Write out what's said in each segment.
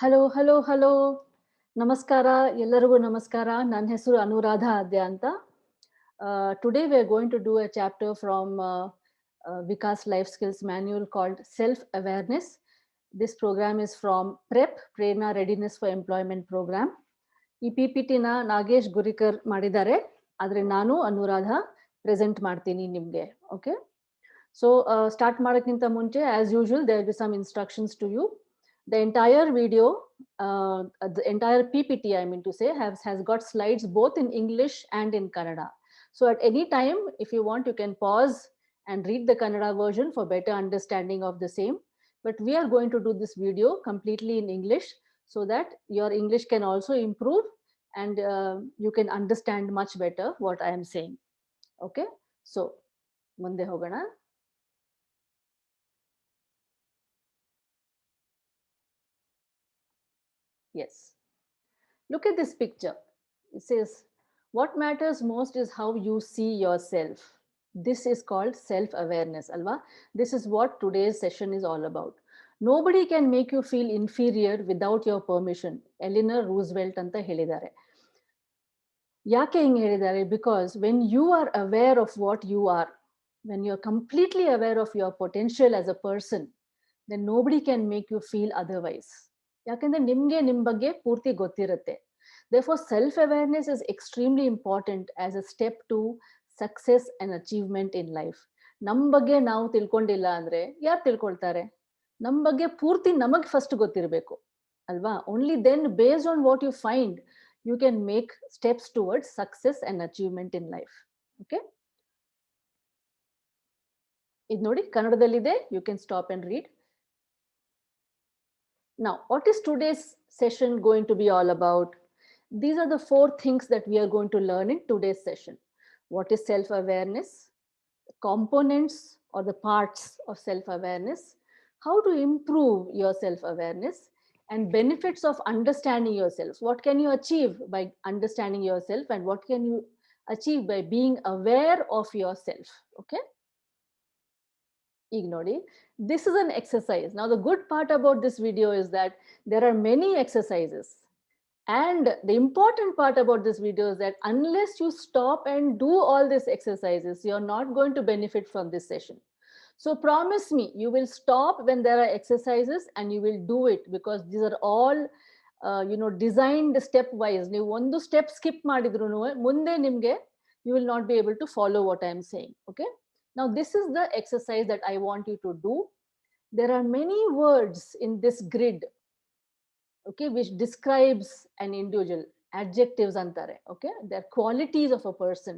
Hello ನಮಸ್ಕಾರ ಎಲ್ಲರಿಗೂ ನಮಸ್ಕಾರ ನನ್ನ ಹೆಸರು ಅನುರಾಧ ಆದ್ಯ ಅಂತ today we are going to do a chapter from Vikas life skills manual called self awareness. This program is from Prerna readiness for employment program. ಈ PPT ನ ನಾಗೇಶ್ ಗುರಿಕರ್ ಮಾಡಿದ್ದಾರೆ, ಆದ್ರೆ ನಾನು ಅನುರಾಧ ಪ್ರೆಸೆಂಟ್ ಮಾಡ್ತೀನಿ ನಿಮ್ಗೆ. ಓಕೆ, ಸೊ ಸ್ಟಾರ್ಟ್ ಮಾಡೋಕ್ಕಿಂತ ಮುಂಚೆ as usual there will be some instructions to you. The entire video, the entire PPT, I mean to say, has got slides both in English and in Kannada. So at any time, if you want, you can pause and read the Kannada version for better understanding of the same. But we are going to do this video completely in English so that your English can also improve and you can understand much better what I am saying. Okay, so ಮುಂದೆ ಹೋಗೋಣ. Yes. Look at this picture. It says, what matters most is how you see yourself. This is called self-awareness, alva. This is what today's session is all about. Nobody can make you feel inferior without your permission. Eleanor Roosevelt anta helidare. Yake hinge helidare? Because when you are aware of what you are, when you're completely aware of your potential as a person, then nobody can make you feel otherwise. ಯಾಕಂದ್ರೆ ನಿಮ್ಗೆ ನಿಮ್ ಬಗ್ಗೆ ಪೂರ್ತಿ ಗೊತ್ತಿರುತ್ತೆ. Therefore, self-awareness is extremely important as a step to success and achievement in life. ನಮ್ ಬಗ್ಗೆ ನಾವು ತಿಳ್ಕೊಂಡಿಲ್ಲ ಅಂದ್ರೆ ಯಾರು ತಿಳ್ಕೊಳ್ತಾರೆ? ನಮ್ ಬಗ್ಗೆ ಪೂರ್ತಿ ನಮಗ್ ಫಸ್ಟ್ ಗೊತ್ತಿರಬೇಕು ಅಲ್ವಾ? Only then, based on what you find, you can make steps towards success and achievement in life. Okay? ಇದು ನೋಡಿ ಕನ್ನಡದಲ್ಲಿದೆ, you can stop and read. Now, what is today's session going to be all about? These are the 4 things that we are going to learn in today's session. What is self-awareness? Components or the parts of self-awareness. How to improve your self-awareness and benefits of understanding yourself. What can you achieve by understanding yourself and what can you achieve by being aware of yourself? Okay? Ignore. This is an exercise. Now, the good part about this video is that there are many exercises. And the important part about this video is that unless you stop and do all these exercises, you're not going to benefit from this session. So promise me, you will stop when there are exercises and you will do it, because these are all designed stepwise. ನೀವು ಒಂದು step skip ಮಾಡಿದ್ರು ಮುಂದೆ ನಿಮ್ಗೆ you will not be able to follow what I am saying. Okay? Now, this is the exercise that I want you to do. There are many words in this grid, okay, which describes an individual. Adjectives antare, okay? They're qualities of a person.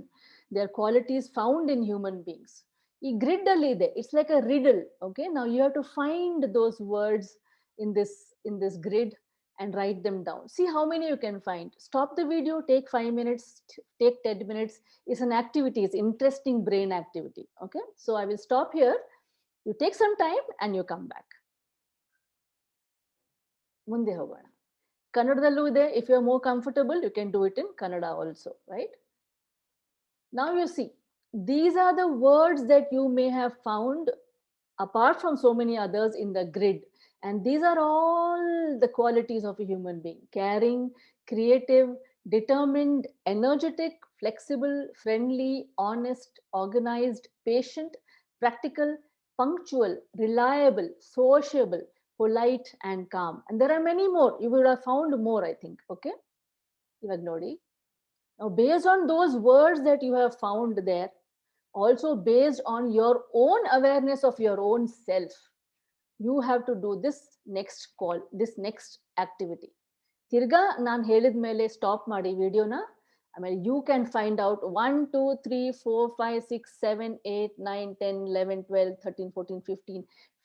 They're qualities found in human beings. Ee grid alli ide. It's like a riddle, okay? Now you have to find those words in this grid and write them down. See how many you can find. Stop the video, take 5 minutes, take 10 minutes. It's an activity, it's interesting brain activity, okay? So I will stop here. You take some time and you come back. ಮುಂದೆ ಹೋಗೋಣ. ಕನ್ನಡದಲ್ಲೂ ಇದೆ. If you are more comfortable, you can do it in Kannada also, right? Now you see, these are the words that you may have found apart from so many others in the grid. And these are all the qualities of a human being: caring, creative, determined, energetic, flexible, friendly, honest, organized, patient, practical, punctual, reliable, sociable, polite, and calm. And there are many more. You would have found more, I think. Okay? Ivad nodi. Now, based on those words that you have found there, also based on your own awareness of your own self, you have to do this next activity. Tirga nan helid mele stop ಮಾಡಿ ವಿಡಿಯೋನ. ಆಮೇಲೆ you can find out 1 2 3 4 5 6 7 8 9 10 11 12 13 14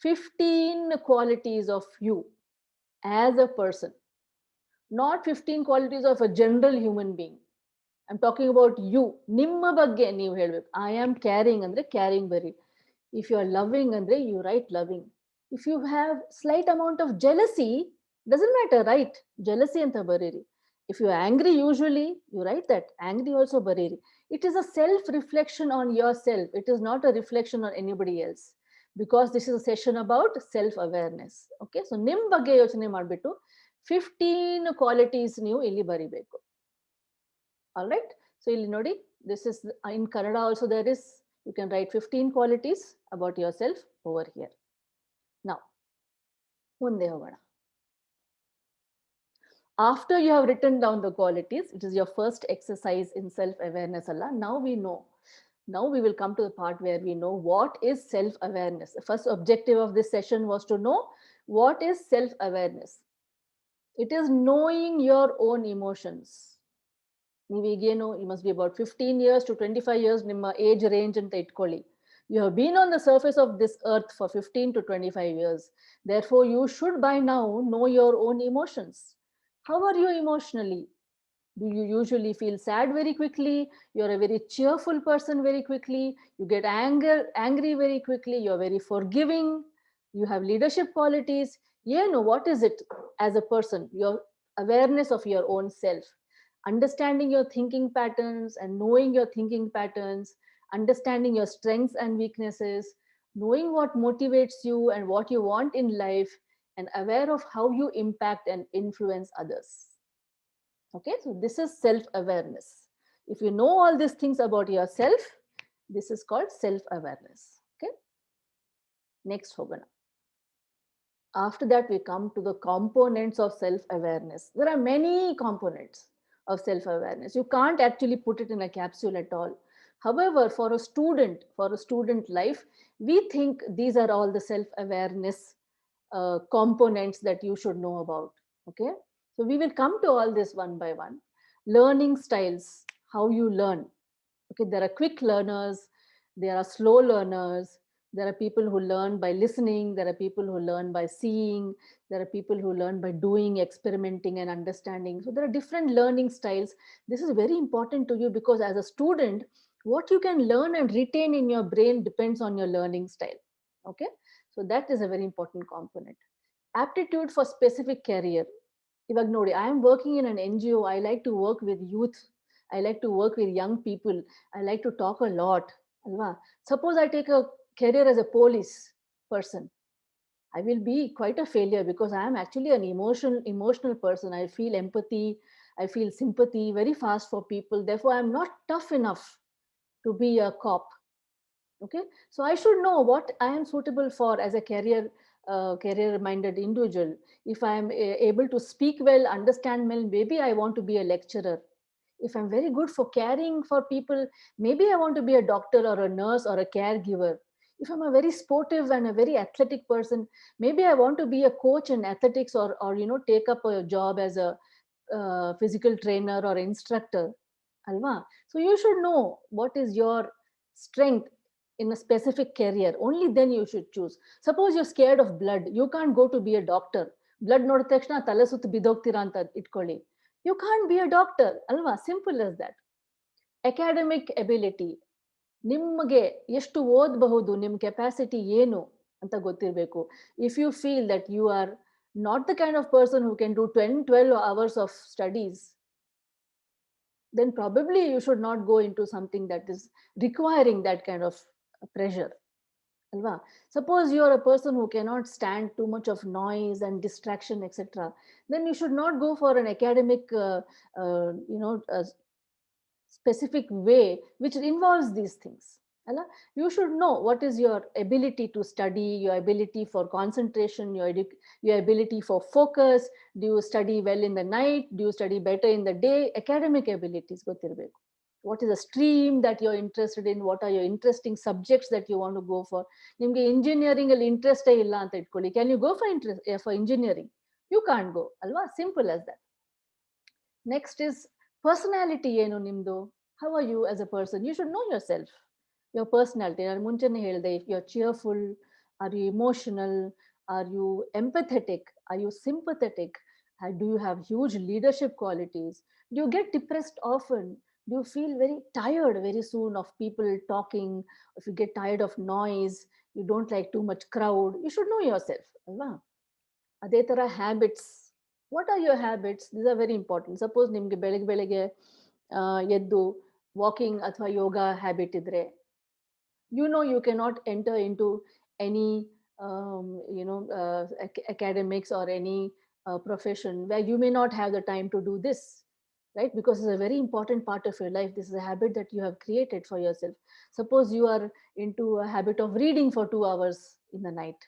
15 qualities of you as a person, not 15 qualities of a general human being. I'm talking about you. ನಿಮ್ಮ ಬಗ್ಗೆ ನೀವು ಹೇಳಬೇಕು. I am caring ಅಂದ್ರೆ caring ಬರಿ. If you are loving andre you write loving. If you have slight amount of jealousy, doesn't matter, right? Jealousy anta bariri. If you are angry, usually you write that angry also bariri. It is a self reflection on yourself. It is not a reflection on anybody else, because this is a session about self awareness. Okay, so nim ಬಗ್ಗೆ ಯೋಚನೆ ಮಾಡ್ಬಿಟ್ಟು 15 qualities ನೀವು ಇಲ್ಲಿ ಬರಿಬೇಕು. All right. So ಇಲ್ಲಿ ನೋಡಿ, this is in Kannada also there is, you can write 15 qualities about yourself over here. Now, ಮುಂದೆ ಹೋಗೋಣ. After you have written down the qualities, it is your first exercise in self-awareness. Now we know. Now we will come to the part where we know what is self-awareness. The first objective of this session was to know what is self-awareness. It is knowing your own emotions. ನೀವೀಗೇನು, you must be about 15 years to 25 years ನಿಮ್ಮ age range ಅಂತ ಇಟ್ಕೊಳ್ಳಿ. You have been on the surface of this earth for 15 to 25 years. Therefore, you should by now know your own emotions. How are you emotionally? Do you usually feel sad very quickly? You're a very cheerful person very quickly. You get angry very quickly. You're very forgiving. You have leadership qualities. What is it as a person? Your awareness of your own self. Understanding your thinking patterns and knowing your thinking patterns, understanding your strengths and weaknesses, knowing what motivates you and what you want in life, and aware of how you impact and influence others. Okay, so this is self-awareness. If you know all these things about yourself, this is called self-awareness. Okay, next hogana. After that, we come to the components of self-awareness. There are many components of self-awareness. You can't actually put it in a capsule at all. However, for a student life, we think these are all the self-awareness components that you should know about. Okay, so we will come to all this one by one. Learning styles, how you learn. Okay, there are quick learners, there are slow learners, there are people who learn by listening, there are people who learn by seeing, there are people who learn by doing, experimenting and understanding. So there are different learning styles. This is very important to you because as a student, what you can learn and retain in your brain depends on your learning style. Okay, so that is a very important component. Aptitude for specific career. ಇವಾಗ ನೋಡಿ, I am working in an NGO. I like to work with youth. I like to work with young people. I like to talk a lot. Alva? Suppose I take a career as a police person. I will be quite a failure because I am actually an emotional person. I feel empathy. I feel sympathy very fast for people. Therefore, I'm not tough enough to be a cop. Okay, so I should know what I am suitable for as a career minded individual. If I am able to speak well, understand well, maybe I want to be a lecturer. If I'm very good for caring for people, maybe I want to be a doctor or a nurse or a caregiver. If I'm a very sportive and a very athletic person, maybe I want to be a coach in athletics, or take up a job as a physical trainer or instructor. Alva? So you should know what is your strength in a specific career. Only then you should choose. Suppose you're scared of blood, you can't go to be a doctor. Blood ನೋಡಿದ ತಕ್ಷಣ ತಲೆ ಸುತ್ತು ಬಿದ್ದೋಗ್ತೀರಾ ಅಂತ ಇಟ್ಕೊಳ್ಳಿ. You can't be a doctor. Alva? Simple as that. Academic ability. ನಿಮಗೆ ಎಷ್ಟು ಓದಬಹುದು, ನಿಮ್ಮ ಕೆಪಾಸಿಟಿ ಏನು ಅಂತ ಗೊತ್ತಿರಬೇಕು. If you feel that you are not the kind of person who can do 10-12 hours of studies, then probably you should not go into something that is requiring that kind of pressure. Alva? Suppose you are a person who cannot stand too much of noise and distraction, etc., then you should not go for an academic specific way which involves these things. You should know what is your ability to study, your ability for concentration, your ability for focus. Do you study well in the night? Do you study better in the day? Academic abilities ಗೊತ್ತಿರಬೇಕು. What is the stream that you're interested in? What are your interesting subjects that you want to go for? ನಿಮಗೆ engineering ಅಲ್ಲಿ interest ಇಲ್ಲ ಅಂತ ಇಟ್ಕೊಳ್ಳಿ. Can you go for engineering? You can't go. ಅಲ್ವಾ? Simple as that. Next is personality. ಏನು ನಿಮ್ದು? How are you as a person? You should know yourself, your personality. ನಾನು ಮುಂಚೆನೇ ಹೇಳಿದೆ, if you're cheerful, are you emotional, are you empathetic, are you sympathetic, do you have huge leadership qualities, do you get depressed often, do you feel very tired very soon of people talking, if you get tired of noise, you don't like too much crowd. You should know yourself. ಅಲ್ವಾ? ಅದೇ ತರ habits. What are your habits? These are very important. Suppose ನಿಮ್ಗೆ ಬೆಳಗ್ಗೆ ಎದ್ದು walking ಅಥವಾ ಯೋಗ habit ಇದ್ರೆ, you cannot enter into any academics or any profession where you may not have the time to do this, right? Because it's a very important part of your life. This is a habit that you have created for yourself. Suppose you are into a habit of reading for 2 hours in the night.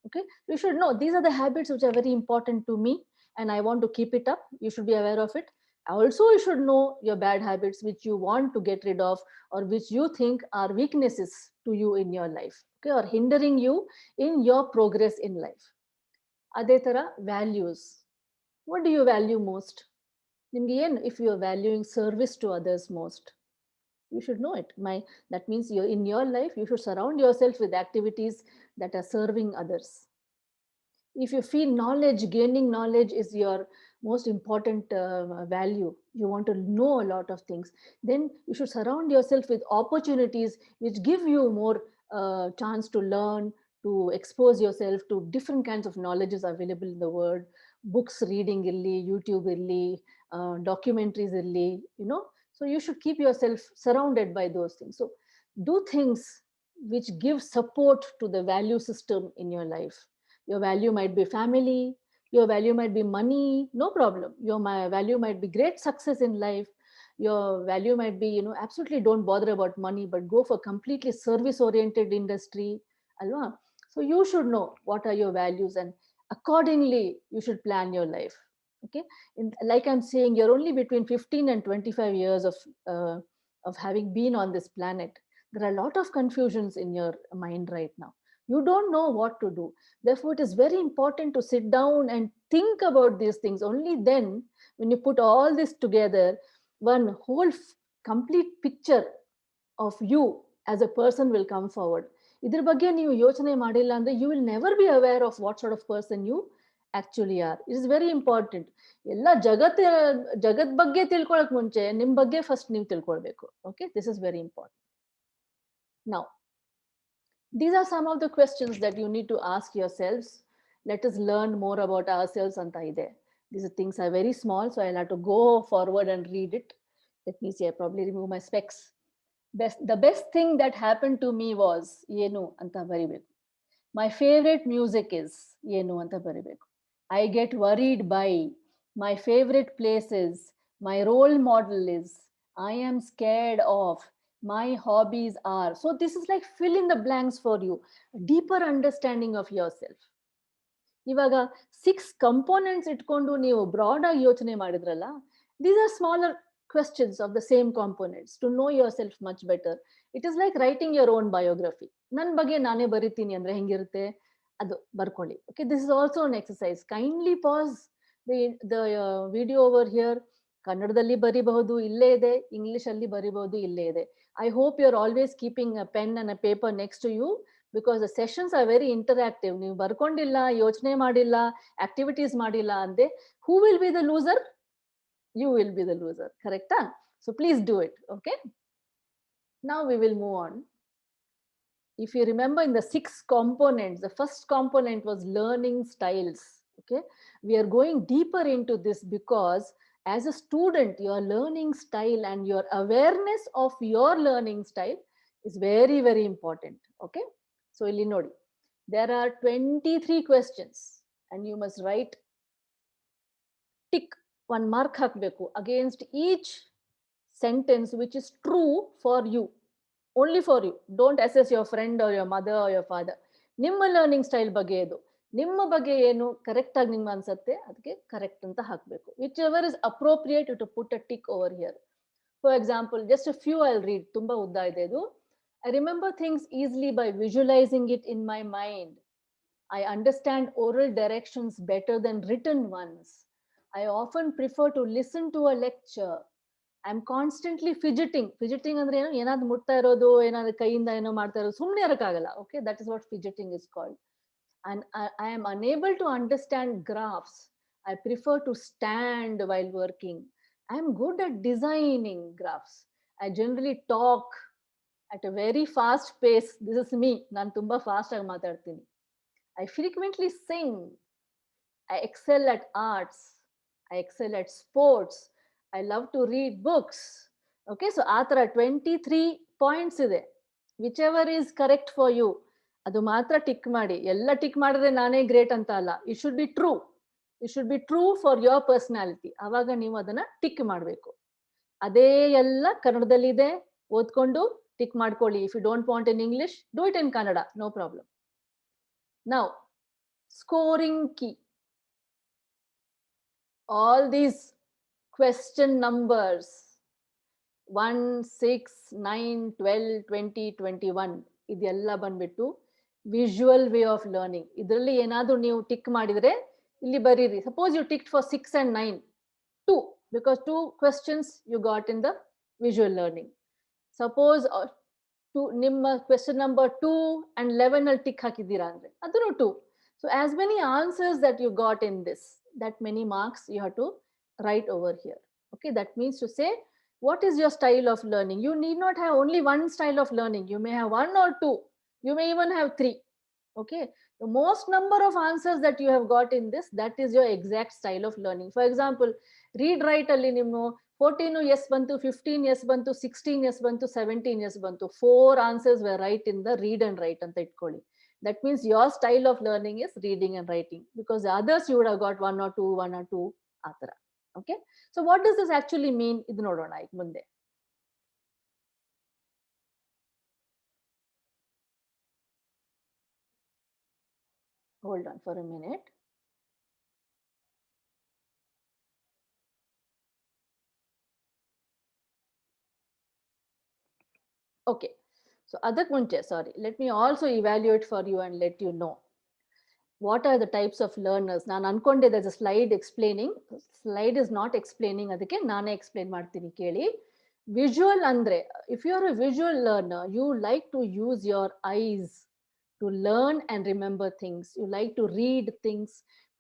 Okay, you should know these are the habits which are very important to me and I want to keep it up. You should be aware of it. Also, you should know your bad habits which you want to get rid of or which you think are weaknesses to you in your life, okay, or hindering you in your progress in life. ಅದೇ ತರ values. What do you value most? ನಿಮ್ಗೆ ಏನು, if you are valuing service to others most, you should know it. That means you're in your life, you should surround yourself with activities that are serving others. If you feel knowledge, gaining knowledge is your most important value, you want to know a lot of things, then you should surround yourself with opportunities which give you more chance to learn, to expose yourself to different kinds of knowledges available in the world. Books reading illi, YouTube illi, documentaries illi, so you should keep yourself surrounded by those things. So do things which give support to the value system in your life. Your value might be family, your value might be money, no problem. Your value might be great success in life. Your value might be, absolutely don't bother about money, but go for completely service oriented industry. Alwa? So you should know what are your values, and accordingly you should plan your life. Okay, like I'm saying, you're only between 15 and 25 years of having been on this planet. There are a lot of confusions in your mind right now. You don't know what to do. Therefore, it is very important to sit down and think about these things. Only then, when you put all this together, one whole complete picture of you as a person will come forward. ಇದ್ರ ಬಗ್ಗೆ ನೀವು ಯೋಚನೆ ಮಾಡಿಲ್ಲ ಅಂದ್ರೆ you will never be aware of what sort of person you actually are. It is very important. ಎಲ್ಲ ಜಗತ್ ಬಗ್ಗೆ ತಿಳ್ಕೊಳಕ್ ಮುಂಚೆ ನಿಮ್ ಬಗ್ಗೆ ಫಸ್ಟ್ ನೀವು ತಿಳ್ಕೊಳ್ಬೇಕು. Okay, this is very important. Now, these are some of the questions that you need to ask yourselves. Let us learn more about ourselves anta ide. These things are very small, so I'll have to go forward and read it. Let me see, I probably remove my specs. The best thing that happened to me was ಏನು ಅಂತ ಬರಿಬೇಕು. My favorite music is ಏನು ಅಂತ ಬರಿಬೇಕು. I get worried by. My favorite place is. My role model is. I am scared of. My hobbies are. So this is like fill in the blanks for you. A deeper understanding of yourself. ಇವಾಗ 6 components ಇಟ್ಕೊಂಡು ನೀವು broad ಆಗಿ ಯೋಚನೆ ಮಾಡಿದ್ರಲ್ಲ, these are smaller questions of the same components to know yourself much better. It is like writing your own biography. ನನ್ನ ಬಗ್ಗೆ ನಾನೇ ಬರಿತೀನಿ ಅಂದ್ರೆ ಹೆಂಗಿರುತ್ತೆ ಅದು ಬರ್ಕೊಳ್ಳಿ. Okay, this is also an exercise. Kindly pause the video over here. ಕನ್ನಡದಲ್ಲಿ ಬರಿಬಹುದು, ಇಲ್ಲೇ ಇದೆ. ಇಂಗ್ಲಿಷ್ ಅಲ್ಲಿ ಬರಿಬಹುದು, ಇಲ್ಲೇ ಇದೆ. I hope you're always keeping a pen and a paper next to you, because the sessions are very interactive. ನೀವು ಬರ್ಕೊಂಡಿಲ್ಲ, ಯೋಚನೆ ಮಾಡಿಲ್ಲ, activities ಮಾಡಿಲ್ಲ ಅಂದ್ರೆ who will be the loser? You will be the loser. Correct? Huh? So please do it. Okay. Now we will move on. If you remember, in the 6 components, the first component was learning styles. Okay. We are going deeper into this because as a student, your learning style and your awareness of your learning style is very, very important. Okay. So ಇಲ್ಲಿ ನೋಡಿ, there are 23 questions and you must write tick one mark ಹಾಕಬೇಕು against each sentence which is true for you, only for you. Don't assess your friend or your mother or your father. ನಿಮ್ಮ learning style ಬಗ್ಗೆ ಇದು, ನಿಮ್ಮ ಬಗ್ಗೆ ಏನು correct ಆಗಿ ನಿಮ್ಗೆ ಅನ್ಸುತ್ತೆ ಅದಕ್ಕೆ ಕರೆಕ್ಟ್ ಅಂತ ಹಾಕಬೇಕು. Whichever is appropriate to put a tick over here. For example, just a few I'll read, ತುಂಬಾ ಉದ್ದ ಇದೆ ಇದು. I remember things easily by visualizing it in my mind. I understand oral directions better than written ones. I often prefer to listen to a lecture. I'm constantly fidgeting. Fidgeting ಅಂದ್ರೆ ಏನು, ಏನಾದ್ರು ಮುಟ್ತಾ ಇರೋದು, ಏನಾದ್ರು ಕೈಯಿಂದ ಏನೋ ಮಾಡ್ತಾ ಇರೋದು, ಸುಮ್ಮನೆ ಇರಕ್ಕಾಗಲ್ಲ. Okay, that is what fidgeting is called. And I am unable to understand graphs. I prefer to stand while working. I am good at designing graphs. I generally talk at a very fast pace. This is me. ನಾನು ತುಂಬಾ fast ಆಗಿ ಮಾತಾಡ್ತೀನಿ. I frequently sing. I excel at arts. I excel at sports. I love to read books. Okay, so ಆ ಥರ 23 points ಇದೆ. Whichever is correct for you ಅದು ಮಾತ್ರ tick ಮಾಡಿ. ಎಲ್ಲ ಟಿಕ್ ಮಾಡಿದ್ರೆ ನಾನೇ ಗ್ರೇಟ್ ಅಂತ ಅಲ್ಲ. It should be true. It should be true for your personality. ಆವಾಗ ನೀವು ಅದನ್ನ ಟಿಕ್ ಮಾಡಬೇಕು. ಅದೇ ಎಲ್ಲ ಕನ್ನಡದಲ್ಲಿದೆ, ಓದ್ಕೊಂಡು ಟಿಕ್ ಮಾಡ್ಕೊಳ್ಳಿ. If you don't want in English, do it in Kannada, no problem. Now, scoring key. All these question numbers 1, 6, 9, 12, 20, 21 ಇದೆಲ್ಲ ಬಂದ್ಬಿಟ್ಟು ವಿಜುವಲ್ ವೇ ಆಫ್ ಲರ್ನಿಂಗ್. ಇದರಲ್ಲಿ ಏನಾದರೂ ನೀವು ಟಿಕ್ ಮಾಡಿದರೆ ಇಲ್ಲಿ ಬರೀರಿ. Suppose you ticked for 6 and 9, 2, because 2 questions you got in the visual learning. Suppose ನಿಮ್ಮ question number 2 and 11 ಅಲ್ಲಿ ಟಿಕ್ ಹಾಕಿದ್ದೀರಾ ಅಂದ್ರೆ ಅದನ್ನು 2. So as many answers that you got in this, that many marks you have to write over here. Okay, that means to say, what is your style of learning? You need not have only one style of learning. You may have 1 or 2. You may even have 3. Okay, the most number of answers that you have got in this, that is your exact style of learning. For example, read write ಅಲ್ಲಿ ನೀವು 14 yes bantu, 15 yes bantu, 16 yes bantu, 17 yes bantu. 4 answers were right in the read and write anta itkoli. That means your style of learning is reading and writing, because the others you would have got 1 or 2, 1 or 2 atara. Okay, so what does this actually mean? Idu nodona ಈಗ ಮುಂದೆ. Hold on for a minute. Okay, so adak munche, sorry, let me also evaluate for you and let you know what are the types of learners. ನಾನು ಅನ್ಕೊಂಡೆ there's a slide explaining. Slide is not explaining, ಅದಕ್ಕೆ ನಾನೇ explain ಮಾಡ್ತೀನಿ ಕೇಳಿ. Visual andre, if you're a visual learner, you like to use your eyes to learn and remember things. You like to read things.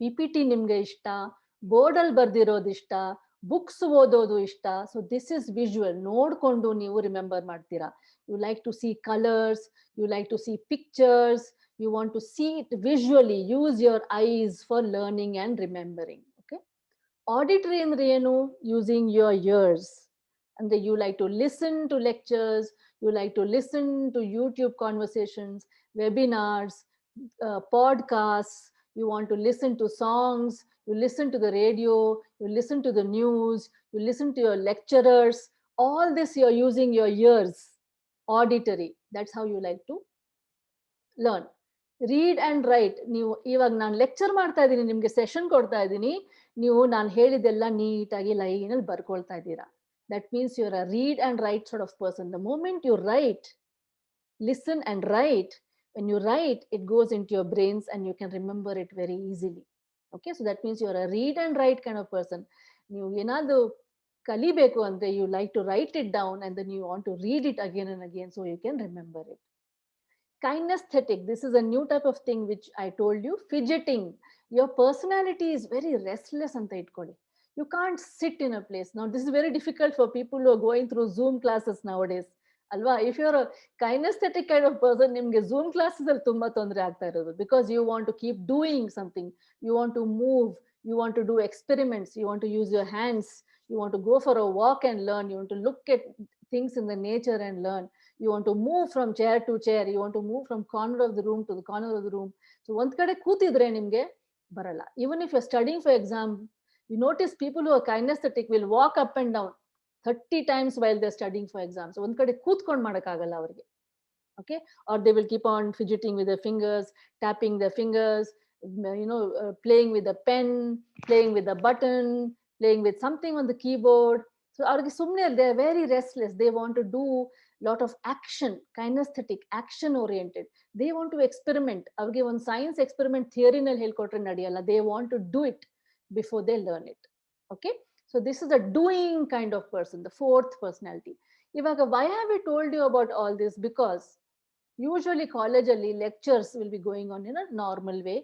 PPT ನಿಮ್ಗೆ ಇಷ್ಟ, ಬೋರ್ಡಲ್ಲಿ ಬರ್ದಿರೋದು ಇಷ್ಟ, books ಓದೋದು ಇಷ್ಟ. So this is visual. ನೋಡ್ಕೊಂಡು ನೀವು ರಿಮೆಂಬರ್ ಮಾಡ್ತೀರಾ. You like to see colors, you like to see pictures, you want to see it visually. Use your eyes for learning and remembering. Okay, auditory andre ಏನು? Using your ears. And you like to listen to lectures, you like to listen to YouTube conversations, webinars, podcasts, you want to listen to songs, you listen to the radio, you listen to the news, you listen to your lecturers. All this you're using your ears. Auditory, that's how you like to learn. Read and write, ನೀವು ಇವಾಗ ನಾನು lecture ಮಾಡ್ತಾ ಇದ್ದೀನಿ, ನಿಮಗೆ session ಕೊಡ್ತಾ ಇದ್ದೀನಿ, ನೀವು ನಾನು ಹೇಳಿದೆಲ್ಲ ನೀಟಾಗಿ ಲೈನಲ್ಲಿ ಬರ್ಕೊಳ್ತಾ ಇದ್ದೀರಾ. That means you're a read and write sort of person. The moment you write, listen and write, when you write, it goes into your brains and you can remember it very easily. Okay, so that means you're a read and write kind of person. ನೀವು ಏನಾದ್ರು ಕಲಿಬೇಕು ಅಂದ್ರೆ you like to write it down and then you want to read it again and again so you can remember it. Kinesthetic, this is a new type of thing which I told you. Fidgeting, your personality is very restless anta itkoli. You can't sit in a place. Now this is very difficult for people who are going through Zoom classes nowadays alva. If you're a kinesthetic kind of person, nimge Zoom classes alli tumba tondre aagta irodu, because you want to keep doing something, you want to move, you want to do experiments, you want to use your hands, you want to go for a walk and learn, you want to look at things in the nature and learn, you want to move from chair to chair, you want to move from corner of the room to the corner of the room. So ಒಂದ್ ಕಡೆ ಕೂತಿದ್ರೆ ನಿಮ್ಗೆ ಬರಲ್ಲ. Even if you're studying for exam, you notice people who are kinesthetic will walk up and down 30 times while they're studying for exams. So ಒಂದ್ ಕಡೆ ಕೂತ್ಕೊಂಡು ಮಾಡಕ್ಕಾಗಲ್ಲ ಅವರಿಗೆ. Okay, or they will keep on fidgeting with their fingers, tapping their fingers, playing with a pen, playing with a button, playing with something on the keyboard. So ಅವ್ರಿಗೆ ಸುಮ್ಮನೆ, they are very restless. They want to do lot of action. Kinesthetic, action oriented. They want to experiment. ಅವ್ರಿಗೆ ಒಂದು science experiment ಥಿಯರಿನಲ್ಲಿ ಹೇಳ್ಕೊಟ್ರೆ ನಡೆಯಲ್ಲ. They want to do it before they learn it. Okay, so this is a doing kind of person, the fourth personality. ಇವಾಗ why have we told you about all this? Because usually college ಅಲ್ಲಿ lectures will be going on in a normal way.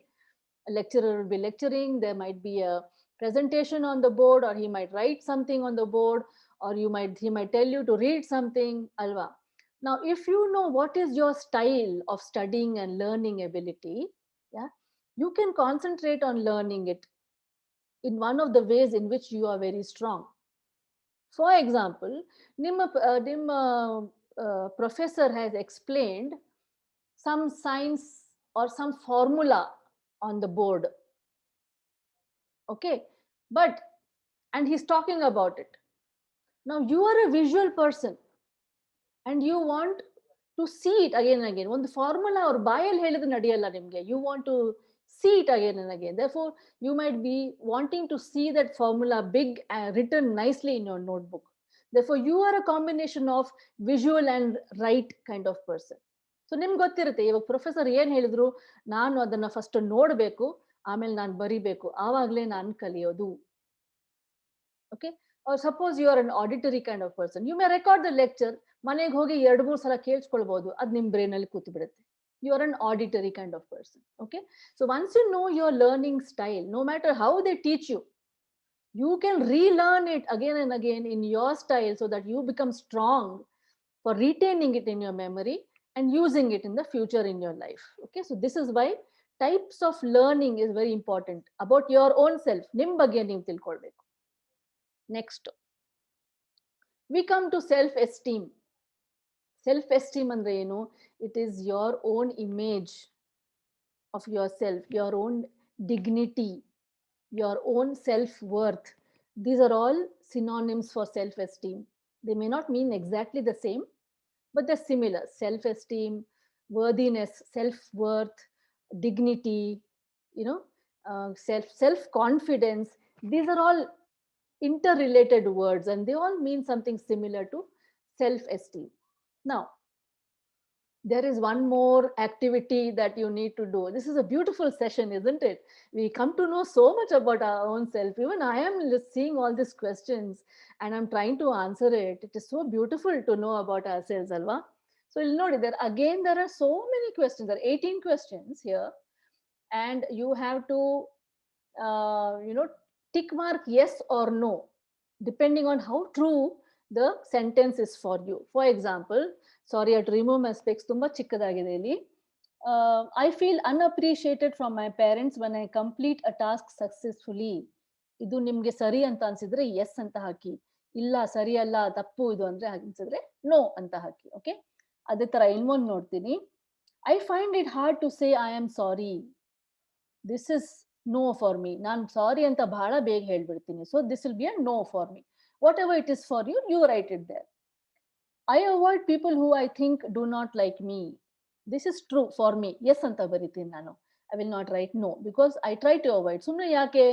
A lecturer will be lecturing, there might be a presentation on the board, or he might write something on the board, or he might tell you to read something alva. Now if you know what is your style of studying and learning ability, yeah, you can concentrate on learning it in one of the ways in which you are very strong. For example, ನಿಮ್ಮ professor has explained some science or some formula on the board. Okay, and he's talking about it. Now you are a visual person and you want to see it again and again. ಒಂದು formula ಅವ್ರ ಬಾಯಲ್ಲಿ ಹೇಳಿದ್ರೆ ನಡೆಯಲ್ಲ ನಿಮಗೆ. You want to see it again and again. Therefore, you might be wanting to see that formula big written nicely in your notebook. Therefore, you are a combination of visual and write kind of person. So ನಿಮ್ಗೆ ಗೊತ್ತಿರುತ್ತೆ ಇವಾಗ professor ಏನ್ ಹೇಳಿದ್ರು, ನಾನು ಅದನ್ನ first ನೋಡ್ಬೇಕು, ಆಮೇಲೆ ನಾನು ಬರಿಬೇಕು, ಆವಾಗಲೇ ನಾನು ಕಲಿಯೋದು. Okay, or suppose you are an auditory kind of person, you may record the lecture, ಮನೆಗೆ ಹೋಗಿ 2-3 ಸಲ ಕೇಳಿಸ್ಕೊಳ್ಬಹುದು, ಅದು ನಿಮ್ಮ ಬ್ರೈನ್ ಅಲ್ಲಿ ಕೂತು ಬಿಡುತ್ತೆ. You are an auditory kind of person. Okay, so once you know your learning style, no matter how they teach you, you can relearn it again and again in your style so that you become strong for retaining it in your memory and using it in the future in your life. Okay, so this is why types of learning is very important about your own self. ನಿಮ್ಮ ಬಗ್ಗೆ ನೀವು ತಿಳ್ಕೊಳ್ಬೇಕು. Next, we come to self-esteem. Self-esteem andre enu? It is your own image of yourself, your own dignity, your own self-worth. These are all synonyms for self-esteem. They may not mean exactly the same, but they're similar. Self-esteem, worthiness, self-worth, dignity, self-confidence. These are all interrelated words and they all mean something similar to self-esteem. Now, there is one more activity that you need to do. This is a beautiful session, isn't it? We come to know so much about our own self. Even I am seeing all these questions and I'm trying to answer it. It is so beautiful to know about ourselves, Alva. So you'll notice that again, there are so many questions. There are 18 questions here and you have to, tick mark yes or no, depending on how true the sentence is for you. For example, sorry, I have to remove my specs. Tumba chikkadagide illi. I feel unappreciated from my parents when I complete a task successfully. Idu nimge sari anta ansidre yes anta haki. Illa sari alla tappu idu andre ansidre no anta haki. Okay. Ade tara innondu nodtini. I find it hard to say I am sorry. This is no for me. Nan sorry anta bhala beg helbidtini. So this will be a no for me. Whatever it is for you, you write it there. I avoid people who I think do not like me. This is true for me. Yes anta baritini nanu. I will not write no because I try to avoid. Sumne yake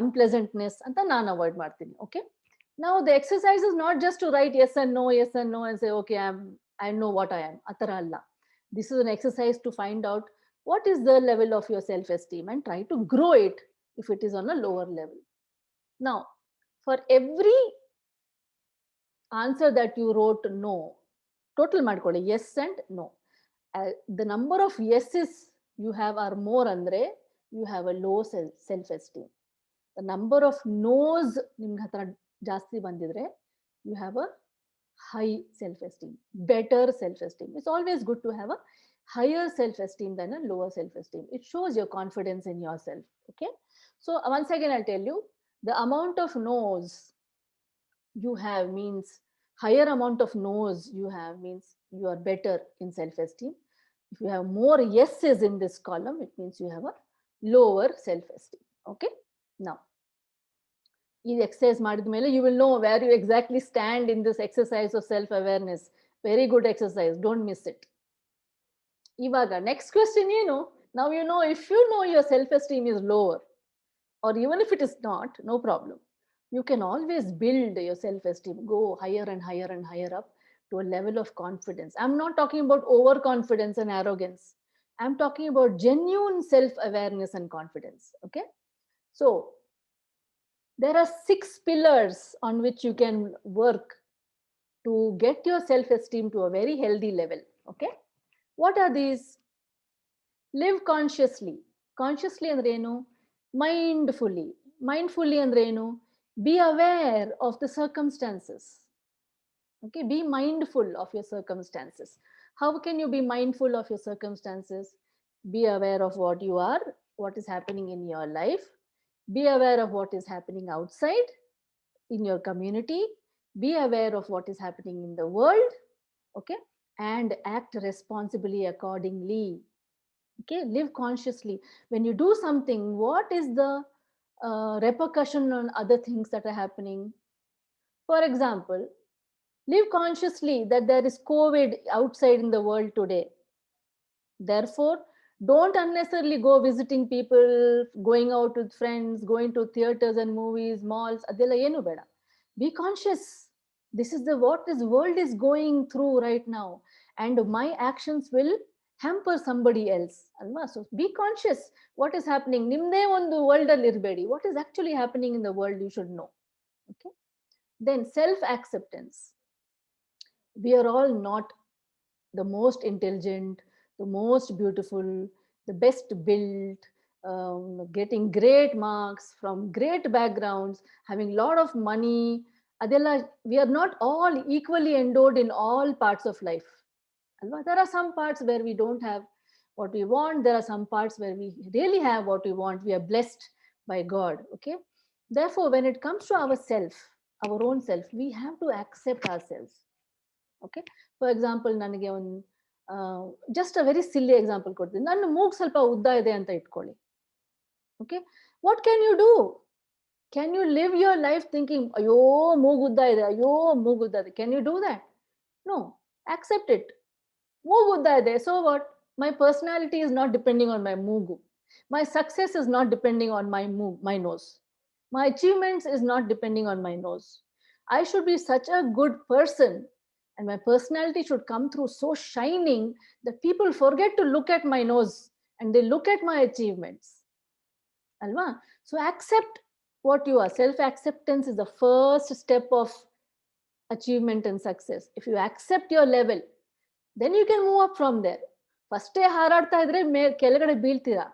unpleasantness anta nan avoid martini. Okay. Now the exercise is not just to write yes and no and say okay I know what I am. Atara alla. This is an exercise to find out what is the level of your self-esteem and try to grow it if it is on a lower level. Now, for every answer that you wrote no, total madkoli yes and no. The number of yeses you have are more andre you have a low self-esteem. The number of no's nimge hatra ಜಾಸ್ತಿ ಬಂದಿದ್ರೆ you have a high self-esteem, better self-esteem. It's always good to have a higher self-esteem than a lower self-esteem. It shows your confidence in yourself. Okay. So once again, I'll tell you the amount of no's you have means higher amount of no's you have means you are better in self-esteem. If you have more yeses in this column, it means you have a lower self-esteem. Okay. Now, this exercise madidmele you will know where you exactly stand in this exercise of self-awareness. Very good exercise. Don't miss it. Ivaga, next question, now you know if you know your self-esteem is lower, or even if it is not, no problem. You can always build your self-esteem, go higher and higher and higher up to a level of confidence. I'm not talking about overconfidence and arrogance. I'm talking about genuine self-awareness and confidence. Okay. So there are 6 pillars on which you can work to get your self-esteem to a very healthy level. Okay. What are these? Live consciously. Consciously andre enu? Mindfully. Mindfully andre enu? Be aware of the circumstances. Okay, be mindful of your circumstances. How can you be mindful of your circumstances? Be aware of what you are, what is happening in your life. Be aware of what is happening outside in your community. Be aware of what is happening in the world. Okay, and act responsibly accordingly. Okay, live consciously. When you do something, what is the repercussion on other things that are happening. For example, live consciously that there is COVID outside in the world today. Therefore, don't unnecessarily go visiting people, going out with friends, going to theaters and movies, malls. ಅದೆಲ್ಲ ಏನು ಬೇಡ. Be conscious. This is the what this world is going through right now, and my actions will hamper somebody else. ಅಲ್ವಾ? So be conscious what is happening. ನಿಮ್ದೇ ಒಂದು world ಅಲ್ಲಿ ಇರಬೇಡಿ. What is actually happening in the world you should know. Okay. Then self acceptance. We are all not the most intelligent, the most beautiful, the best built, getting great marks from great backgrounds, having a lot of money. Adela, we are not all equally endowed in all parts of life. There are some parts where we don't have what we want. There are some parts where we really have what we want. We are blessed by God. Okay. Therefore, when it comes to ourself, our own self, we have to accept ourselves. Okay. For example, ನನಗೆ ಒಂದು just a very silly example ಕೊಡ್ತೀನಿ. ನನ್ನ ಮೂಗು ಸ್ವಲ್ಪ ಉದ್ದ ಇದೆ ಅಂತ ಇಟ್ಕೊಳ್ಳಿ. Okay, what can you do? Can you live your life thinking ಅಯ್ಯೋ ಮೂಗು ಉದ್ದ ಇದೆ, ಅಯ್ಯೋ ಮೂಗು ಉದ್ದ ಇದೆ? Can you do that? No. Accept it. ಮೂಗು ಉದ್ದ ಇದೆ, so what? My personality is not depending on my ಮೂಗು. My success is not depending on my nose. My achievements is not depending on my nose. I should be such a good person, and my personality should come through so shining that people forget to look at my nose and they look at my achievements. Alva? So accept what you are. Self acceptance is the first step of achievement and success. If you accept your level, then you can move up from there. ಫಸ್ಟೇ ಹಾರಾಡ್ತಾ ಇದ್ರೆ ಕೆಳಗಡೆ ಬೀಳ್ತೀರಾ.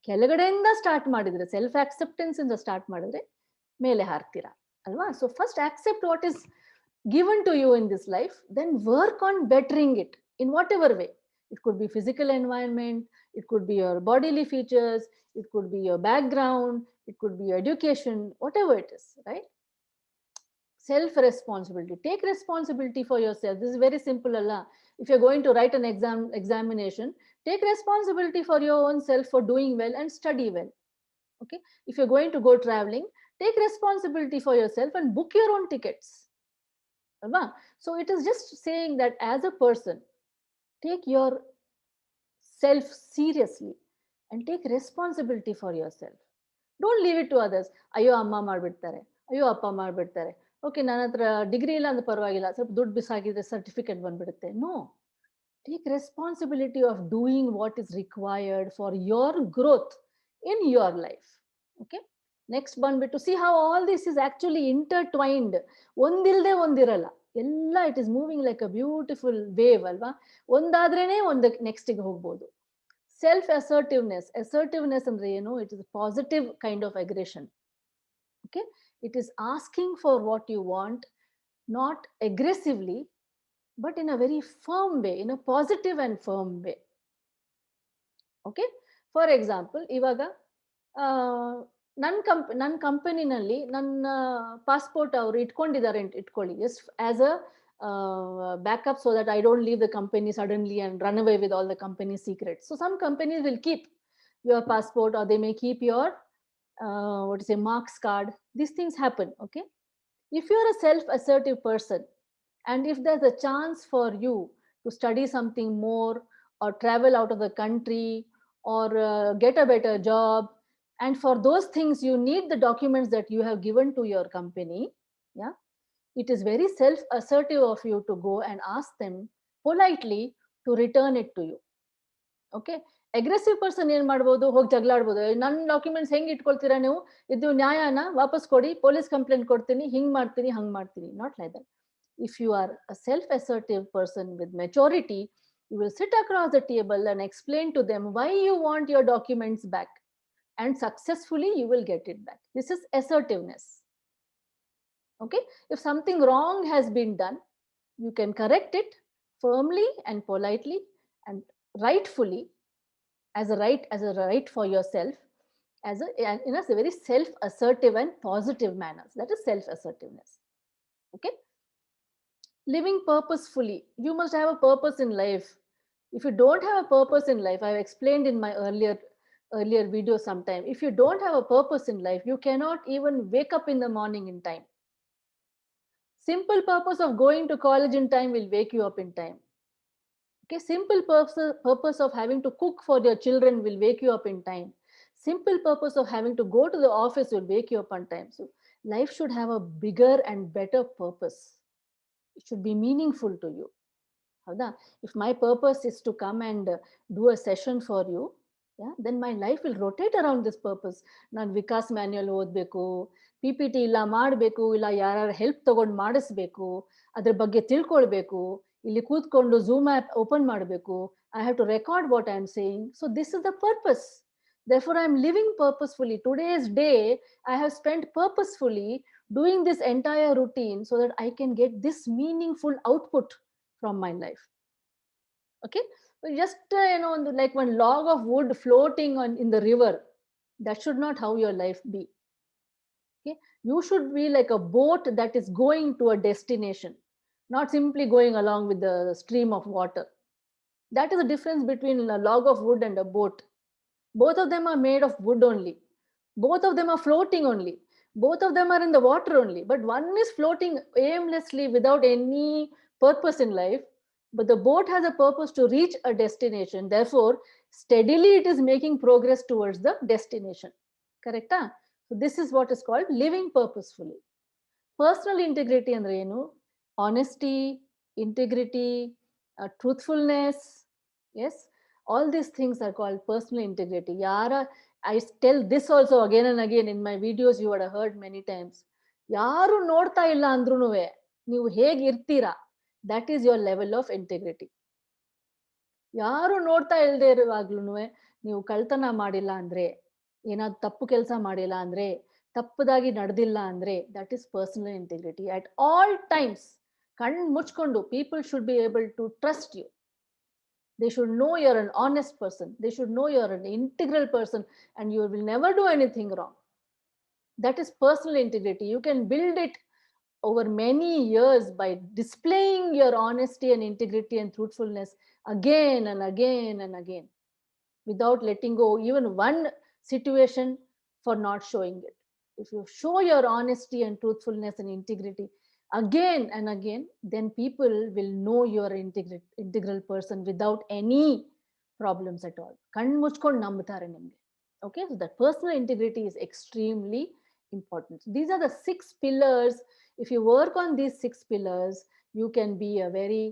ಕೆಳಗಡೆಯಿಂದ start ಮಾಡಿದ್ರೆ, self acceptance ಇಂದ start ಮಾಡಿದ್ರೆ ಮೇಲೆ ಹಾರ್ತೀರಾ ಅಲ್ವಾ? So first accept what is given to you in this life, then work on bettering it in whatever way. It could be physical environment, it could be your bodily features, it could be your background, it could be your education, whatever it is, right? Self responsibility. Take responsibility for yourself. This is very simple, Allah. If you're going to write an examination, take responsibility for your own self for doing well and study well. Okay. If you're going to go traveling, take responsibility for yourself and book your own tickets. So it is just saying that as a person, take your self seriously and take responsibility for yourself. Don't leave it to others. Ayyo amma ಮಾಡ್ಬಿಡ್ತಾರೆ, ಅಯ್ಯೋ ಅಪ್ಪ ಮಾಡ್ಬಿಡ್ತಾರೆ, okay ನನ್ನ ಹತ್ರ degree ಇಲ್ಲ ಅಂದ್ರೆ ಪರವಾಗಿಲ್ಲ, ಸ್ವಲ್ಪ ದುಡ್ಡು ಬಿಸಾಕಿದ್ರೆ ಸರ್ಟಿಫಿಕೇಟ್ ಬಂದ್ಬಿಡುತ್ತೆ. No, take responsibility of doing what is required for your growth in your life. Okay, next ಬಂದ್ಬಿಟ್ಟು see how all this is actually intertwined. ಒಂದಿಲ್ಲದೆ ಒಂದಿರಲ್ಲ, ಎಲ್ಲ it is moving like a beautiful wave ಅಲ್ವಾ? ಒಂದಾದ್ರೇನೆ ಒಂದು ನೆಕ್ಸ್ಟಿಗೆ ಹೋಗ್ಬೋದು. Self ಅಸರ್ಟಿವ್ನೆಸ್. ಅಸರ್ಟಿವ್ನೆಸ್ ಅಂದ್ರೆ ಏನು? It is positive kind of aggression. Okay, it is asking for what you want, not aggressively, but in a very firm way, in a positive and firm way. Okay, for example, ivaga ನನ್ನ ಕಂಪನಿನಲ್ಲಿ ನನ್ನ passport ಅವರು ಇಟ್ಕೊಂಡಿದ್ದಾರೆ ಅಂತ ಇಟ್ಕೊಳ್ಳಿ, just as a backup so that I don't leave the company suddenly and run away with all the company secrets. So some companies will keep your passport, or they may keep your what is a marks card. These things happen. Okay, if you're a self-assertive person and if there's a chance for you to study something more or travel out of the country or get a better job, and for those things you need the documents that you have given to your company, yeah, it is very self-assertive of you to go and ask them politely to return it to you. Okay, aggressive person ಏನ್ ಮಾಡ್ಬೋದು? ಹೋಗಿ ಜಗಳಾಡ್ಬೋದು. ನನ್ನ documents ಹೆಂಗ್ ಇಟ್ಕೊಳ್ತೀರಾ ನೀವು? ಇದು ನ್ಯಾಯನ? ವಾಪಸ್ ಕೊಡಿ, police complaint ಕೊಡ್ತೀನಿ, ಹಿಂಗ್ ಮಾಡ್ತೀನಿ, ಹಂಗ್ ಮಾಡ್ತೀನಿ. Not like that. If you are a self-assertive person with maturity, you will sit across the table and explain to them why you want your documents back, and successfully you will get it back. This is assertiveness. Okay, if something wrong has been done, you can correct it firmly and politely and rightfully, as a right for yourself, in a very self-assertive and positive manners. That is self-assertiveness. Okay, living purposefully. You must have a purpose in life. If you don't have a purpose in life, I have explained in my earlier earlier video sometime. If you don't have a purpose in life, you cannot even wake up in the morning in time. Simple purpose of going to college in time will wake you up in time. Okay, simple purpose of having to cook for your children will wake you up in time. Simple purpose of having to go to the office will wake you up on time. So life should have a bigger and better purpose. It should be meaningful to you. ಹೌದಾ? If my purpose is to come and do a session for you, yeah, then my life will rotate around this purpose. ನಾನು Vikas manual ಓದಬೇಕು, P P T ಇಲ್ಲ ಮಾಡಬೇಕು, ಇಲ್ಲ ಯಾರ help ತಗೊಂಡು ಮಾಡಿಸ್ಬೇಕು, ಅದ್ರ ಬಗ್ಗೆ ತಿಳ್ಕೊಳ್ಬೇಕು, ಇಲ್ಲಿ ಕೂತ್ಕೊಂಡು ಝೂಮ್ ಆ್ಯಪ್ ಓಪನ್ ಮಾಡಬೇಕು, I have to record what I am saying. So this is the purpose. Therefore, I am living purposefully. Today's day, I have spent purposefully doing this entire routine so that I can get this meaningful output from my life. Okay, so just like one log of wood floating on in the river, that should not how your life be. Okay, you should be like a boat that is going to a destination, not simply going along with the stream of water. That is the difference between a log of wood and a boat. Both of them are made of wood only. Both of them are floating only. Both of them are in the water only. But one is floating aimlessly without any purpose in life. But the boat has a purpose to reach a destination. Therefore, steadily it is making progress towards the destination. Correct? Huh? So this is what is called living purposefully. Personal integrity andre enu? Honesty, integrity, truthfulness. Yes, all these things are called personal integrity. Yara, I tell this also again and again in my videos, you would have heard many times. Yaru nodta illa andrunuve ನೀವು ಹೇಗೆ ಇರ್ತೀರಾ, that is your level of integrity. ಯಾರು ನೋಡ್ತಾ ಇಲ್ಲದೆ ಇರುವಾಗ್ಲೂ ನೀವು ಕಳ್ತನ ಮಾಡಿಲ್ಲ ಅಂದ್ರೆ, ಏನಾದ್ರು ತಪ್ಪು ಕೆಲಸ ಮಾಡಿಲ್ಲ ಅಂದ್ರೆ, ತಪ್ಪದಾಗಿ ನಡೆದಿಲ್ಲ ಅಂದ್ರೆ, that is personal integrity. At all times, ಕಣ್ಣು ಮುಚ್ಕೊಂಡು people should be able to trust you. They should know you're an honest person. They should know you're an integral person and you will never do anything wrong. That is personal integrity. You can build it over many years by displaying your honesty and integrity and truthfulness again and again and again, without letting go even one situation for not showing it. If you show your honesty and truthfulness and integrity again and again, then people will know you're an integral person without any problems at all. Kannu muchkondu nambutare nimge. Okay, so that personal integrity is extremely important. These are the 6 pillars. If you work on these 6 pillars, you can be a very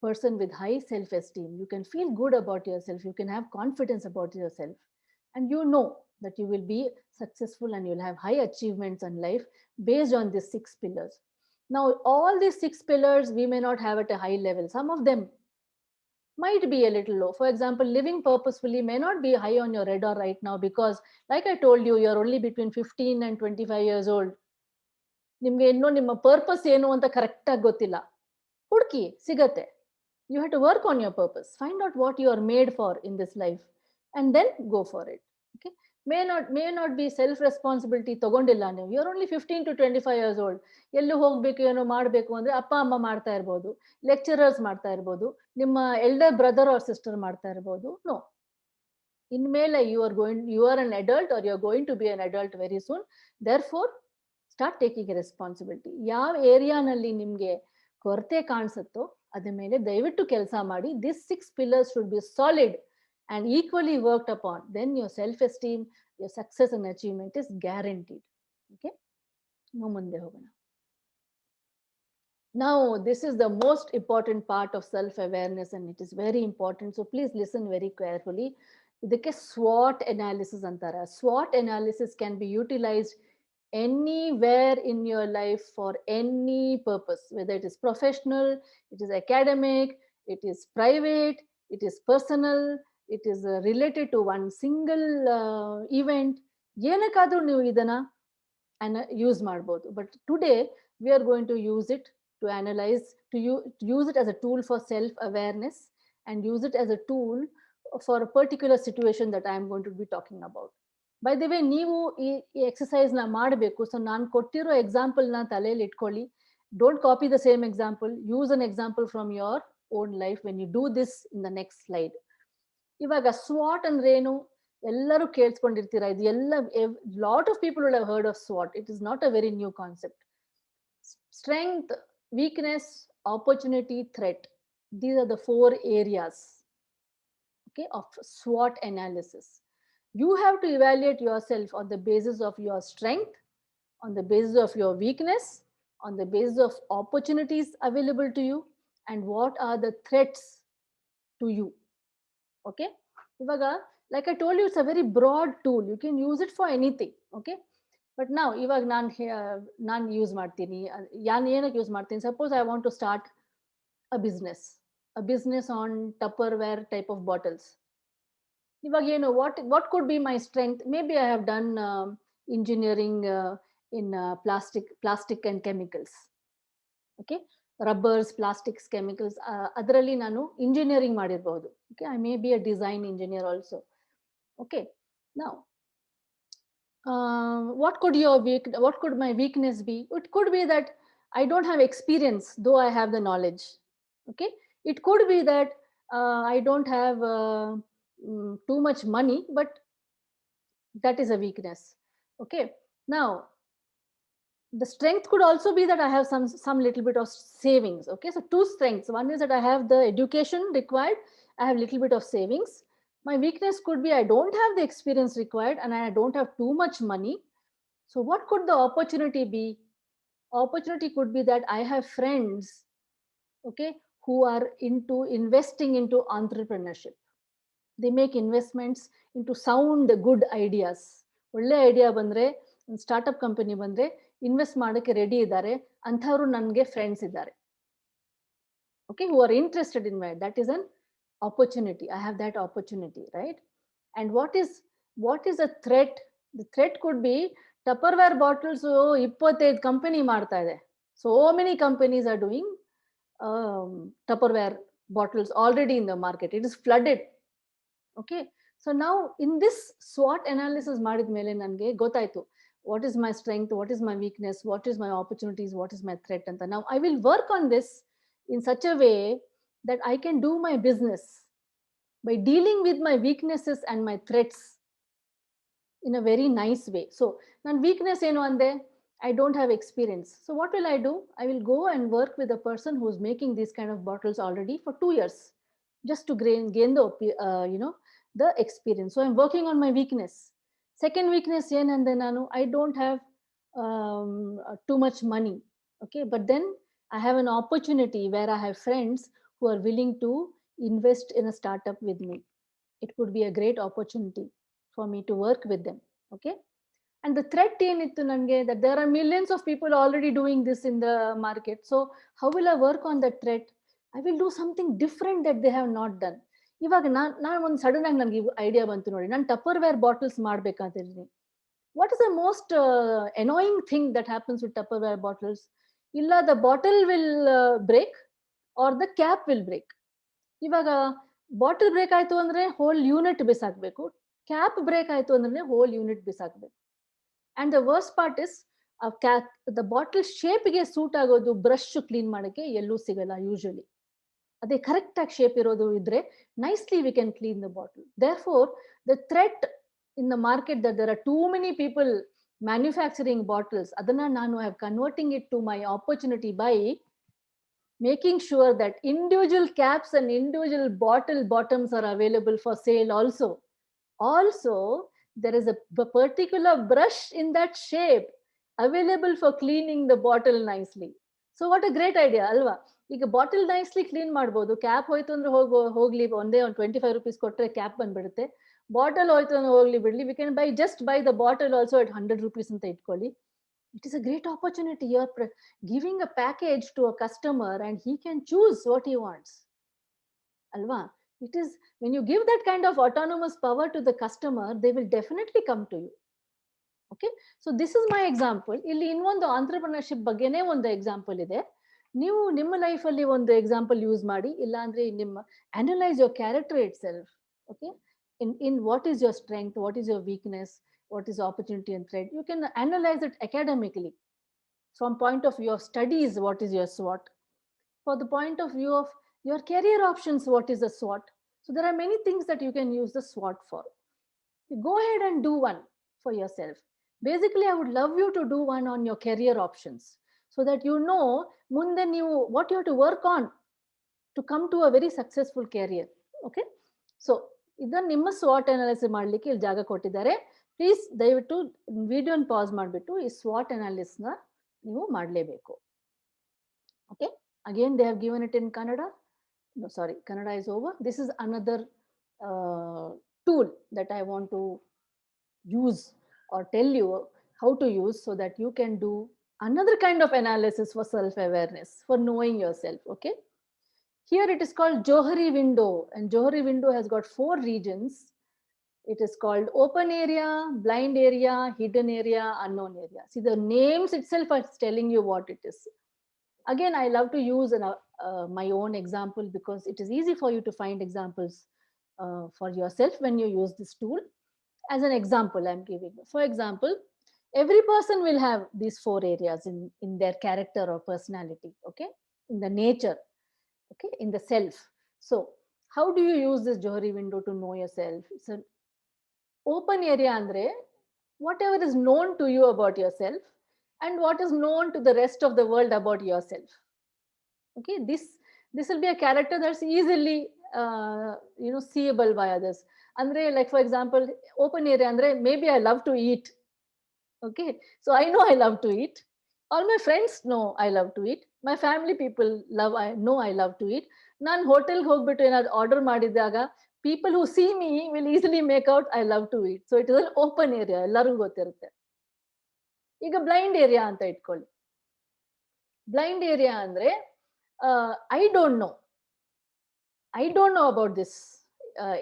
person with high self-esteem. You can feel good about yourself. You can have confidence about yourself, and you know that you will be successful and you'll have high achievements in life based on these 6 pillars. Now, all these 6 pillars we may not have at a high level. Some of them might be a little low. For example, living purposefully may not be high on your radar right now because, like I told you, you're only between 15 and 25 years old. ನಿಮ್ಗೆ ಇನ್ನೂ ನಿಮ್ಮ purpose ಏನು ಅಂತ correct ಆಗಿ ಗೊತ್ತಿಲ್ಲ. ಹುಡುಕಿ, ಸಿಗತ್ತೆ. You have to work on your purpose. Find out what you are made for in this life and then go for it. Okay, may not be self responsibility ತಗೊಂಡಿಲ್ಲ ನೀವು. You're only 15 to 25 years old. ಎಲ್ಲೂ ಹೋಗ್ಬೇಕು, ಏನೋ ಮಾಡಬೇಕು ಅಂದ್ರೆ ಅಪ್ಪ ಅಮ್ಮ ಮಾಡ್ತಾ ಇರ್ಬೋದು, ಲೆಕ್ಚರರ್ಸ್ ಮಾಡ್ತಾ ಇರ್ಬೋದು, ನಿಮ್ಮ ಎಲ್ಡರ್ ಬ್ರದರ್ ಆರ್ ಸಿಸ್ಟರ್ ಮಾಡ್ತಾ ಇರ್ಬೋದು. ನೋ, ಇನ್ಮೇಲೆ you are an adult or you are going to be an adult very soon. Therefore, start taking a responsibility. ಯಾವ ಏರಿಯಾನಲ್ಲಿ ನಿಮ್ಗೆ ಕೊರತೆ ಕಾಣಿಸುತ್ತೋ ಅದ್ರ ಮೇಲೆ ದಯವಿಟ್ಟು ಕೆಲಸ ಮಾಡಿ. These 6 pillars should be solid and equally worked upon. Then your self-esteem, your success and achievement is guaranteed. Okay, now ಮುಂದೆ ಹೋಗೋಣ. Now, this is the most important part of self-awareness and it is very important. So please listen very carefully. ಇದಕ್ಕೆ SWOT analysis ಅಂತಾರೆ. SWOT analysis can be utilized anywhere in your life for any purpose, whether it is professional, it is academic, it is private, it is personal, it is related to one single event. ಏನಕ್ಕಾದ್ರೂ ನೀವು ಇದನ್ನ use ಮಾಡ್ಬೋದು. But today we are going to use it to analyze, to use it as a tool for self awareness and use it as a tool for a particular situation that I am going to be talking about. By the way, ನೀವು ಈ ಎಕ್ಸಸೈಸ್ನ ಮಾಡಬೇಕು. So ನಾನು ಕೊಟ್ಟಿರೋ ಎಕ್ಸಾಂಪಲ್ನ ತಲೆಯಲ್ಲಿ ಇಟ್ಕೊಳ್ಳಿ. Don't copy the same example. Use an example from your own life when you do this in the next slide. ಇವಾಗ SWOT ಅಂದ್ರೆ ಏನು? ಎಲ್ಲರೂ ಕೇಳಿಸ್ಕೊಂಡಿರ್ತೀರಾ, ಇದು ಎಲ್ಲ lot of people will have heard of SWOT. It is not a very new concept. Strength, weakness, opportunity, threat. These are the 4 areas, okay, of SWOT analysis. You have to evaluate yourself on the basis of your strength, on the basis of your weakness, on the basis of opportunities available to you, and what are the threats to you. Okay, ivaga, like I told you, it's a very broad tool. You can use it for anything. Okay, but now iವಾಗ ನಾನು use ಮಾಡ್ತೀನಿ. ಏನಕ್ಕೆ use ಮಾಡ್ತೀನಿ? Suppose I want to start a business on Tupperware type of bottles. ಇವಾಗ ಏನು, what could be my strength? Maybe I have done engineering in plastic and chemicals. Okay, rubbers, plastics, chemicals, ಅದರಲ್ಲಿ ನಾನು engineering ಮಾಡಿರಬಹುದು. Okay, I may be a design engineer also. Okay, now what could my weakness be? It could be that I don't have experience, though I have the knowledge. Okay, it could be that I don't have too much money, but that is a weakness. Okay, now the strength could also be that I have some little bit of savings. Okay, so 2 strengths. One is that I have the education required, I have little bit of savings. My weakness could be I don't have the experience required and I don't have too much money. So what could the opportunity be? Opportunity could be that I have friends, okay, who are into investing into entrepreneurship. They make investments into sound good ideas. ಒಳ್ಳೆ idea ಬಂದ್ರೆ, ಒಂದು startup company ಬಂದ್ರೆ invest ಮಾಡೋಕ್ಕೆ ready ಇದ್ದಾರೆ ಅಂಥವ್ರು ನನಗೆ friends ಇದ್ದಾರೆ. Okay, who are interested in my, that is an opportunity. I have that opportunity, right? And what is a threat? The threat could be Tupperware bottles 25 company ಮಾಡ್ತಾ ಇದೆ. So many companies are doing Tupperware bottles already in the market. It is flooded. Okay, so now in this SWOT analysis ಮಾಡಿದ್ಮೇಲೆ ನನಗೆ ಗೊತ್ತಾಯ್ತು, what is my strength, what is my weakness, what is my opportunities, what is my threat ಅಂತ. Now I will work on this in such a way that I can do my business by dealing with my weaknesses and my threats in a very nice way. So ನನ್ನ weakness ಏನು ಅಂದೆ? I don't have experience. So what will I do? I will go and work with a person who's making these kind of bottles already for 2 years, just to gain the the experience. So I'm working on my weakness. Second weakness ಏನಂದೆ ನಾನು? I don't have too much money. Okay, but then I have an opportunity where I have friends who are willing to invest in a startup with me. It could be a great opportunity for me to work with them. Okay, and the threat ಏನਿತ್ತು ನನಗೆ? That there are millions of people already doing this in the market. So how will I work on that threat? I will do something different that they have not done. ಇವಾಗ ನಾನು ಒಂದು sudden ಆಗಿ ನನಗೆ idea ಬಂತು ನೋಡಿ, ನಾನು ಟಪ್ಪರ್ವೇರ್ bottles ಮಾಡ್ಬೇಕಂತಿದ್ದೀನಿ. What is the most annoying thing that happens with Tupperware bottles? Illa the bottle will break or the cap will break. ಇವಾಗ bottle break ಆಯ್ತು ಅಂದ್ರೆ ಹೋಲ್ ಯೂನಿಟ್ ಬಿಸಾಕ್ಬೇಕು, ಕ್ಯಾಪ್ ಬ್ರೇಕ್ ಆಯ್ತು ಅಂದ್ರೆ ಹೋಲ್ ಯೂನಿಟ್ ಬಿಸಾಕ್ಬೇಕು. And the worst part is the bottle ಶೇಪ್ಗೆ suit ಆಗೋದು brush clean ಮಾಡಕ್ಕೆ ಎಲ್ಲೂ ಸಿಗಲ್ಲ ಯೂಶಲಿ. ಅದೇ ಕರೆಕ್ಟ್ ಆಗಿ ಶೇಪ್ ಇರೋದು ಇದ್ರೆ nicely we can clean the bottle. Therefore the threat in the market that there are too many people manufacturing bottles, adana nanu I am converting it to my opportunity by making sure that individual caps and individual bottle bottoms are available for sale also there is a particular brush in that shape available for cleaning the bottle nicely. So what a great idea alva. ಈಗ bottle nicely clean ಮಾಡ್ಬೋದು. Cap ಹೋಯ್ತು ಅಂದ್ರೆ ಹೋಗ್ಲಿ, ಒಂದೇ ಒಂದು 25 rupees ಕೊಟ್ಟರೆ cap ಬಂದ್ಬಿಡುತ್ತೆ. Bottle ಹೋಯ್ತು ಅಂದ್ರೆ ಹೋಗ್ಲಿ ಬಿಡ್ಲಿ, we can just by the bottle also at 100 rupees ಅಂತ ಇಟ್ಕೊಳ್ಳಿ. It is a great opportunity. You are giving a package to a customer and he can choose what he wants. Alva, it is when you give that kind of autonomous power to the customer, they will definitely come to you. Okay, so this is my example. ಇಲ್ಲಿ ಇನ್ನೊಂದು entrepreneurship ಬಗ್ಗೆನೇ ಒಂದು example ಇದೆ. ನೀವು ನಿಮ್ಮ ಲೈಫಲ್ಲಿ ಒಂದು example use ಮಾಡಿ, ಇಲ್ಲ ಅಂದ್ರೆ ನಿಮ್ಮ analyse your character it self. Okay, in what is your strength, what is your weakness, what is opportunity and threat. You can analyze it academically from point of view of studies. What is your SWOT? For the point of view of your career options, what is the SWOT? So there are many things that you can use the SWOT for. Go ahead and do one for yourself. Basically, I would love you to do one on your career options so that you know munde ನೀವು what you have to work on to come to a very successful career. Okay, so ಇದನ್ನ ನಿಮ್ಮ SWOT analysis ಮಾಡಲಿಕ್ಕೆ ಇಲ್ಲಿ ಜಾಗ ಕೊಟ್ಟಿದ್ದಾರೆ. Please ದಯವಿಟ್ಟು ವಿಡಿಯೋನ pass ಮಾಡಿಬಿಟ್ಟು ಈ SWOT ಅನಾಲಿಸಿಸ್ನ ನೀವು ಮಾಡಲೇಬೇಕು. Okay, again they have given it in Kannada. No, sorry, Kannada is over. This is another tool that I want to use or tell you how to use so that you can do another kind of analysis for self-awareness, for knowing yourself. Okay, here it is called Johari window, and Johari window has got 4 regions. It is called open area, blind area, hidden area, unknown area. See, the names itself are telling you what it is. Again, I love to use my own example because it is easy for you to find examples for yourself when you use this tool. As an example, I'm giving. For example, every person will have these 4 areas in their character or personality, okay? In the nature, okay? In the self. So, how do you use this Johari window to know yourself? It's an open area, andre, whatever is known to you about yourself and what is known to the rest of the world about yourself. Okay, this will be a character that's easily seeable by others. Andre, like for example, open area andre, maybe I love to eat. Okay, so I know I love to eat. All my friends know I love to eat. My family people know I love to eat. Nan hotel ಹೋಗ್ಬಿಟ್ಟು ಏನಾದ್ರು order ಮಾಡಿದಾಗ people who see me will easily make out I love to eat. So it is an open area, ಎಲ್ಲರಿಗೂ ಗೊತ್ತಿರುತ್ತೆ. ಈಗ blind area ಅಂತ ಇಟ್ಕೊಳ್ಳಿ. Blind area ಅಂದ್ರೆ I don't know about this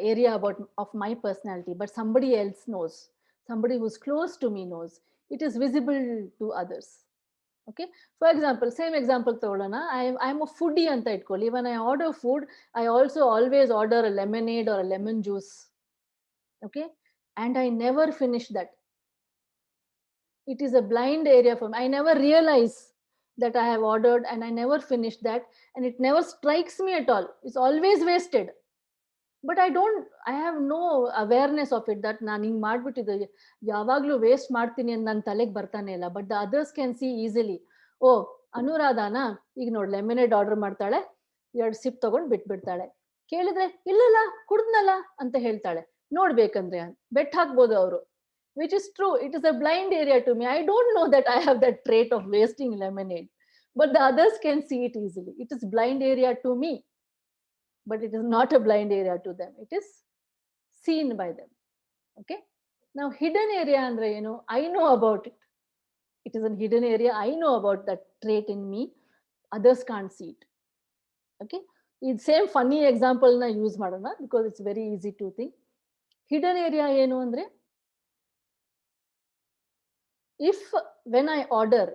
area of my personality, but somebody else knows. Somebody who's close to me knows. It is visible to others. Okay, for example, same example ತಗೊಳ್ಳೋಣ. I'm a foodie anta ಇಟ್ಕೊಳ್ಳಿ. When I order food, I also always order a lemonade or a lemon juice. Okay, and I never finish that. It is a blind area for me. I never realize that I have ordered and I never finish that, and it never strikes me at all. It's always wasted. But I have no awareness of it that ನಾನು ಹಿಂಗೆ ಮಾಡ್ಬಿಟ್ಟಿದ್ದೆ, ಯಾವಾಗಲೂ waste ಮಾಡ್ತೀನಿ ಅಂತ ನನ್ನ ತಲೆಗೆ ಬರ್ತಾನೆ ಇಲ್ಲ. But the others can see easily, ಓ ಅನುರಾಧಾನ ಈಗ ನೋಡಿ ಲೆಮಿನೇಡ್ ಆರ್ಡರ್ ಮಾಡ್ತಾಳೆ, 2 ಸಿಪ್ ತಗೊಂಡು ಬಿಟ್ಬಿಡ್ತಾಳೆ. ಕೇಳಿದ್ರೆ ಇಲ್ಲಲ್ಲ ಕುಡ್ದ್ನಲ್ಲ ಅಂತ ಹೇಳ್ತಾಳೆ. ನೋಡ್ಬೇಕಂದ್ರೆ ಬೆಟ್ ಹಾಕ್ಬೋದು ಅವರು. Which is true. It is a blind area to me. I don't know that I have that trait of wasting lemonade, but the others can see it easily. It is blind area to me, but it is not a blind area to them. It is seen by them. Okay. Now, hidden area, andre, I know about it. It is a hidden area. I know about that trait in me. Others can't see it. Okay. It's same funny example na use madana because it's very easy to think. Hidden area ಏನು andre, if when I order,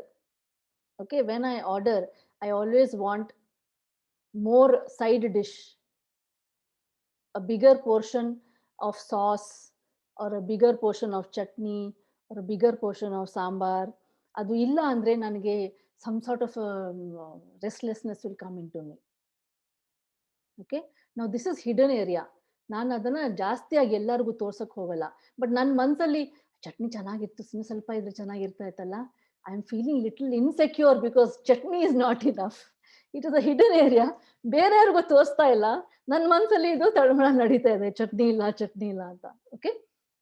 I always want more side dish, a bigger portion of sauce or a bigger portion of chutney or a bigger portion of sambar. Adu illa andre nanage some sort of restlessness will come into me. Okay, now this is hidden area. ನಾನು ಅದನ್ನ ಜಾಸ್ತಿಯಾಗಿ ಎಲ್ಲರಿಗೂ ತೋರ್ಸಕ್ ಹೋಗಲ್ಲ. But ನನ್ನ ಮನಸ್ಸಲ್ಲಿ ಚಟ್ನಿ ಚೆನ್ನಾಗಿತ್ತು, ಸ್ವಲ್ಪ ಇದ್ರೆ ಚೆನ್ನಾಗಿರ್ತಾ ಇತ್ತಲ್ಲ, I am feeling little insecure because chutney is not enough. It is a hidden area. ಬೇರೆಯವ್ರಿಗೂ ತೋರಿಸ್ತಾ ಇಲ್ಲ, ನನ್ನ ಮನಸ್ಸಲ್ಲಿ ಇದು ತಳಮಳ ನಡೀತಾ ಇದೆ, ಚಟ್ನಿ ಇಲ್ಲ ಅಂತ. Okay,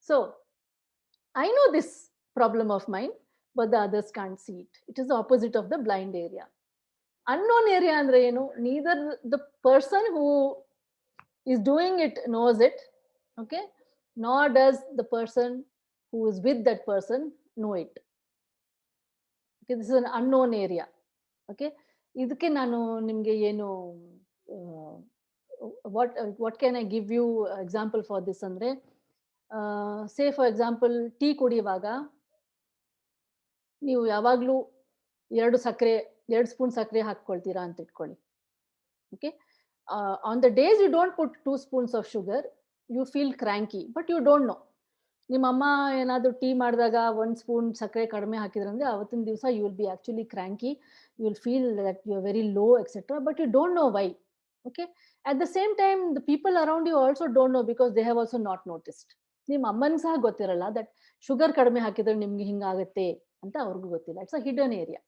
so I know this problem of mind, but the others can't see it. It is the opposite of the blind area. unknown area andre ಏನು, neither the person who is doing it knows it, okay, nor does the person who is with that person know it. Okay, this is an unknown area. Okay, ಇದಕ್ಕೆ ನಾನು ನಿಮಗೆ ಏನು what can I give you example for this andre, say for example tea ಕುಡಿಯುವಾಗ ನೀವು ಯಾವಾಗಲೂ 2 spoon ಸಕ್ಕರೆ ಹಾಕ್ಕೊಳ್ತೀರಾ ಅಂತ ಇಟ್ಕೊಳ್ಳಿ. Okay, on the days you don't put 2 spoons of sugar, you feel cranky, but you don't know. ನಿಮ್ಮ ಅಮ್ಮ ಏನಾದರೂ ಟೀ ಮಾಡಿದಾಗ 1 ಸ್ಪೂನ್ ಸಕ್ಕರೆ ಕಡಿಮೆ ಹಾಕಿದ್ರಂದ್ರೆ ಅವತ್ತಿನ ದಿವಸ you will be actually cranky, you will feel that you are very low etc, but you don't know why. Okay, At the same time, the people around you also don't know because they have also not noticed. ನಿಮ್ಮ ಅಮ್ಮನ್ ಸಹ ಗೊತ್ತಿರಲ್ಲ that sugar ಕಡಿಮೆ ಹಾಕಿದ್ರೆ ನಿಮ್ಗೆ ಹಿಂಗಾಗತ್ತೆ ಅಂತ ಅವ್ರಿಗೂ ಗೊತ್ತಿಲ್ಲ. It's a hidden area.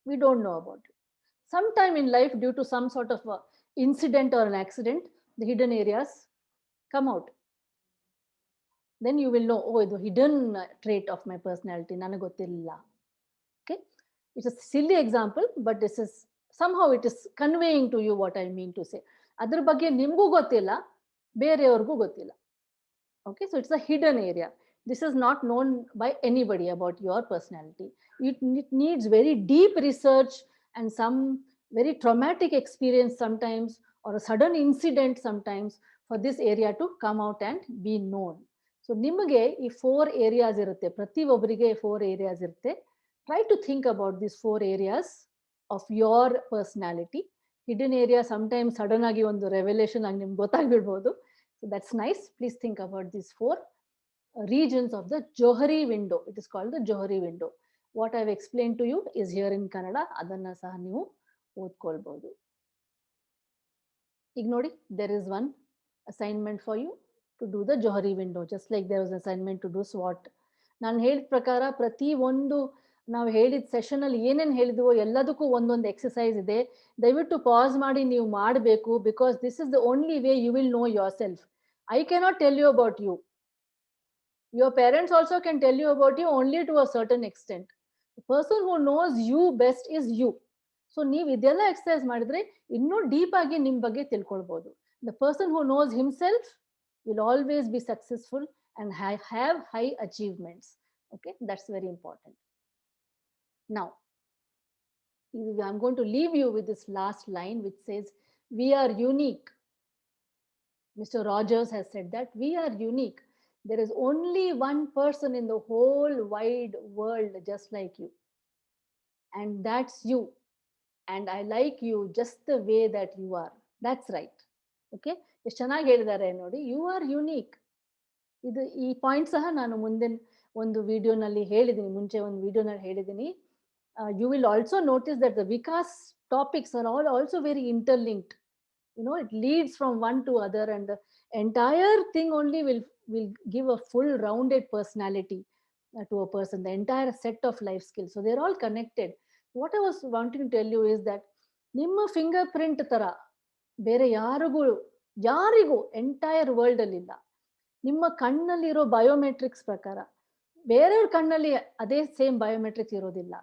We don't know about it. Sometime in life, due to some sort of incident or an accident, the hidden areas come out. Then you will know, oh, the hidden trait of my personality ನನಗೆ ಗೊತ್ತಿಲ್ಲ. Okay, it's a silly example, but this is somehow it is conveying to you what I mean to say. ಅದ್ರ ಬಗ್ಗೆ ನಿಮಗೂ ಗೊತ್ತಿಲ್ಲ, ಬೇರೆಯವ್ರಿಗೂ ಗೊತ್ತಿಲ್ಲ. Okay, so it's a hidden area. This is not known by anybody about your personality. It needs very deep research and some very traumatic experience sometimes, or a sudden incident sometimes, for this area to come out and be known. So ನಿಮಗೆ ಈ 4 areas ಇರುತ್ತೆ, ಪ್ರತಿ ಒಬ್ಬರಿಗೆ 4 areas ಇರುತ್ತೆ. Try to think about these 4 areas of your personality. Hidden area sometimes sudden ಆಗಿ ಒಂದು revelation ಆಗಿ ನಿಮ್ಗೆ ಗೊತ್ತಾಗ್ಬಿಡ್ಬೋದು. So that's nice. Please think about these 4 regions of the Johari window. It is called the Johari window. What I've explained to you is here in Kannada. Adanna saha ನೀವು ಓದ್ಕೊಳ್ಬಹುದು. ಈಗ ನೋಡಿ, there is one assignment for you to do the Johari window, just like there was assignment to do SWOT. ನಾನು ಹೇಳಿದ ಪ್ರಕಾರ ಪ್ರತಿ ಒಂದು ನಾವು ಹೇಳಿದ ಸೆಷನ್ ಅಲ್ಲಿ ಏನೇನು ಹೇಳಿದ್ವೋ ಎಲ್ಲದಕ್ಕೂ ಒಂದೊಂದು ಎಕ್ಸಸೈಸ್ ಇದೆ. ದಯವಿಟ್ಟು ಪಾಸ್ ಮಾಡಿ ನೀವು ಮಾಡಬೇಕು, because this is the only way you will know yourself. I cannot tell you about you. Your parents also can tell you about you only to a certain extent. The person who knows you best is you. So ನೀವು ಇದೆಲ್ಲ exercise ಮಾಡಿದ್ರೆ ಇನ್ನೂ deep ಆಗಿ ನಿಮ್ಮ ಬಗ್ಗೆ ತಿಳ್ಕೊಳ್ಬಹುದು. The person who knows himself will always be successful and have high achievements. Okay, that's very important. Now, I'm going to leave you with this last line which says, we are unique. Mr. Rogers has said that we are unique. There is only one person in the whole wide world just like you. And that's you. And I like you just the way that you are. That's right. Okay? ಎಷ್ಟು ಚೆನ್ನಾಗಿ ಹೇಳಿದ್ದಾರೆ ನೋಡಿ. You are unique. ಇದು ಈ point ಸಹ ನಾನು ಮುಂದಿನ ಒಂದು ವಿಡಿಯೋನಲ್ಲಿ ಹೇಳಿದ್ದೀನಿ, ಮುಂಚೆ ಒಂದು ವಿಡಿಯೋನಲ್ಲಿ ಹೇಳಿದ್ದೀನಿ. You will also notice that the Vikas topics are all also very interlinked. You know, it leads from one to other, and the entire thing only will give a full rounded personality to a person, the entire set of life skills. So they're all connected. What I was wanting to tell you is that ನಿಮ್ಮ fingerprint ತರ ಬೇರೆ ಯಾರಿಗೂ entire world ಅಲ್ಲಿ ಇಲ್ಲ. ನಿಮ್ಮ ಕಣ್ಣಲ್ಲಿರೋ biometrics ಪ್ರಕಾರ ಬೇರೆಯವ್ರ ಕಣ್ಣಲ್ಲಿ ಅದೇ ಸೇಮ್ ಬಯೋಮೆಟ್ರಿಕ್ಸ್ ಇರೋದಿಲ್ಲ.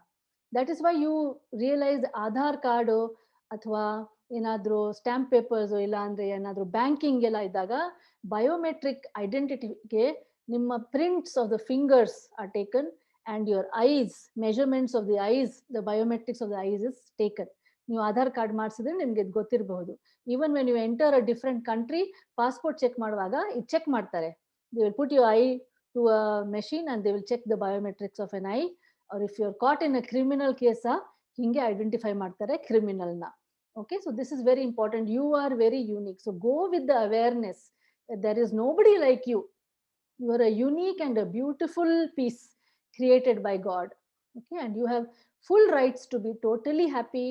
That is why you realise Aadhaar card ಅಥವಾ ಏನಾದರೂ ಸ್ಟ್ಯಾಂಪ್ ಪೇಪರ್ಸು ಇಲ್ಲ ಅಂದರೆ ಏನಾದರೂ ಬ್ಯಾಂಕಿಂಗ್ ಎಲ್ಲ ಇದ್ದಾಗ ಬಯೋಮೆಟ್ರಿಕ್ ಐಡೆಂಟಿಟಿಗೆ ನಿಮ್ಮ prints of the fingers are taken and your eyes, measurements of the eyes, the biometrics of the eyes is taken. ನೀವು ಆಧಾರ್ ಕಾರ್ಡ್ ಮಾಡಿಸಿದ್ರೆ ನಿಮ್ಗೆ ಇದು ಗೊತ್ತಿರಬಹುದು. Even when you enter a different country, passport check ಮಾಡುವಾಗ ಇದು check ಮಾಡ್ತಾರೆ. They will put your eye to a machine and they will check the biometrics of an eye. Or if you are caught in a criminal ಕೇಸ ಹಿಂಗೆ identify ಮಾಡ್ತಾರೆ ಕ್ರಿಮಿನಲ್ನ. Okay, so this is very important. You are very unique. So go with the awareness that there is nobody like you. You are a unique and a beautiful piece created by God. Okay, and you have full rights to be totally happy,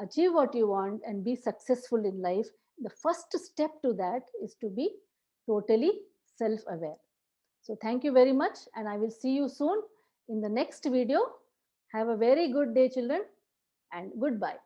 achieve what you want, and be successful in life. The first step to that is to be totally self-aware. So thank you very much, and I will see you soon in the next video. Have a very good day, children, and goodbye.